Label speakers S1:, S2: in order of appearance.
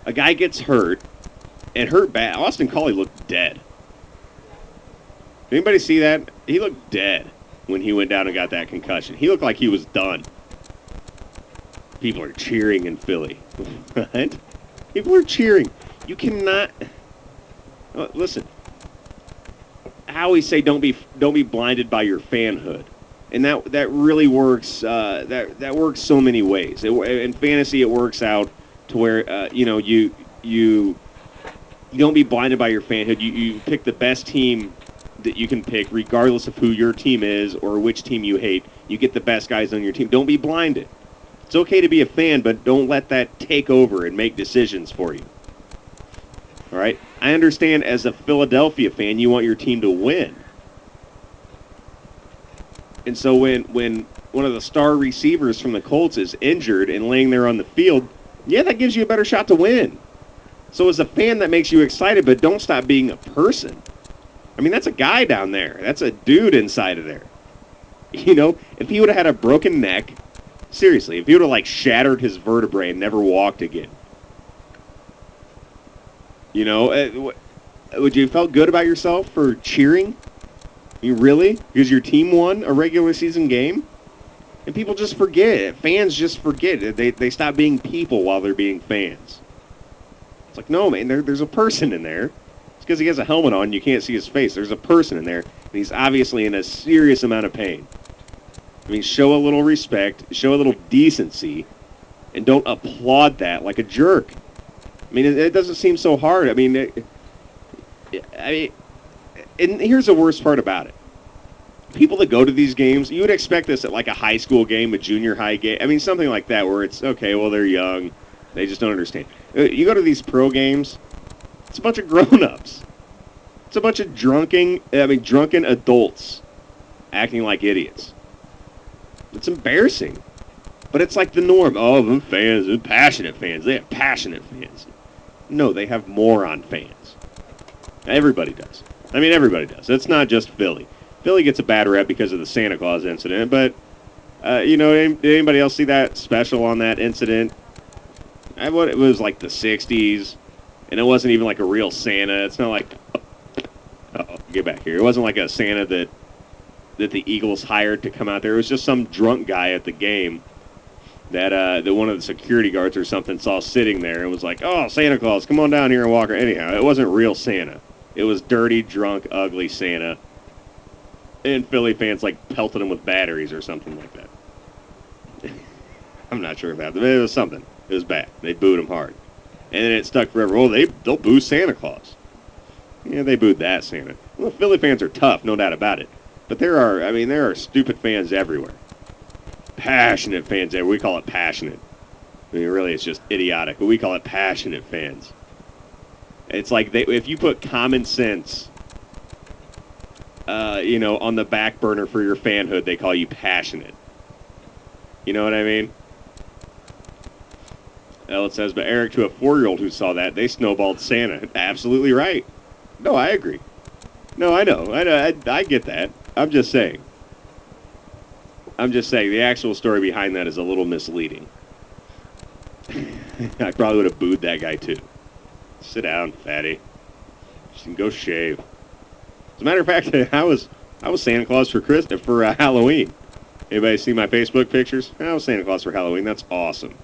S1: A guy gets hurt, and hurt bad. Austin Collie looked dead. Anybody see that? He looked dead when he went down and got that concussion. He looked like he was done. People are cheering in Philly. What? People are cheering. You cannot. Listen. I always say don't be blinded by your fanhood, and that really works. That works so many ways. In fantasy, it works out to where you don't be blinded by your fanhood. You pick the best team that you can pick, regardless of who your team is or which team you hate. You get the best guys on your team. Don't be blinded. It's okay to be a fan, but don't let that take over and make decisions for you. All right? I understand as a Philadelphia fan, you want your team to win. And so when one of the star receivers from the Colts is injured and laying there on the field, yeah, that gives you a better shot to win. So as a fan, that makes you excited, but don't stop being a person. I mean, that's a guy down there. That's a dude inside of there. You know, if he would have had a broken neck, seriously, if he would have, like, shattered his vertebrae and never walked again, you know, would you have felt good about yourself for cheering? You really? Because your team won a regular season game? And people just forget. Fans just forget. They stop being people while they're being fans. It's like, no, man, there's a person in there. It's because he has a helmet on and you can't see his face. There's a person in there, and he's obviously in a serious amount of pain. I mean, show a little respect, show a little decency, and don't applaud that like a jerk. I mean, it doesn't seem so hard. I mean, and here's the worst part about it. People that go to these games, you would expect this at like a high school game, a junior high game. I mean, something like that where it's, okay, well, they're young. They just don't understand. You go to these pro games, it's a bunch of grown-ups. It's a bunch of drunken adults acting like idiots. It's embarrassing. But it's like the norm. Oh, them fans, them passionate fans. They have passionate fans. No, they have moron fans. Everybody does. I mean, everybody does. It's not just Philly. Philly gets a bad rep because of the Santa Claus incident, but, did anybody else see that special on that incident? It was like the 60s, and it wasn't even like a real Santa. It's not like, get back here. It wasn't like a Santa that the Eagles hired to come out there. It was just some drunk guy at the game that one of the security guards or something saw sitting there and was like, oh, Santa Claus, come on down here and walk. Anyhow, it wasn't real Santa. It was dirty, drunk, ugly Santa. And Philly fans, like, pelted him with batteries or something like that. I'm not sure if that, but it was something. It was bad. They booed him hard. And then it stuck forever. Oh, they'll boo Santa Claus. Yeah, they booed that Santa. Well, Philly fans are tough, no doubt about it. But there are stupid fans everywhere. Passionate fans everywhere. We call it passionate. I mean, really, it's just idiotic, but we call it passionate fans. It's like if you put common sense, on the back burner for your fanhood, they call you passionate. You know what I mean? Well, it says, but Eric, to a 4-year-old who saw that, they snowballed Santa. Absolutely right. No, I agree. No, I know. I get that. I'm just saying. The actual story behind that is a little misleading. I probably would have booed that guy, too. Sit down, fatty. Just go shave. As a matter of fact, I was Santa Claus for Halloween. Anybody see my Facebook pictures? I was Santa Claus for Halloween. That's awesome.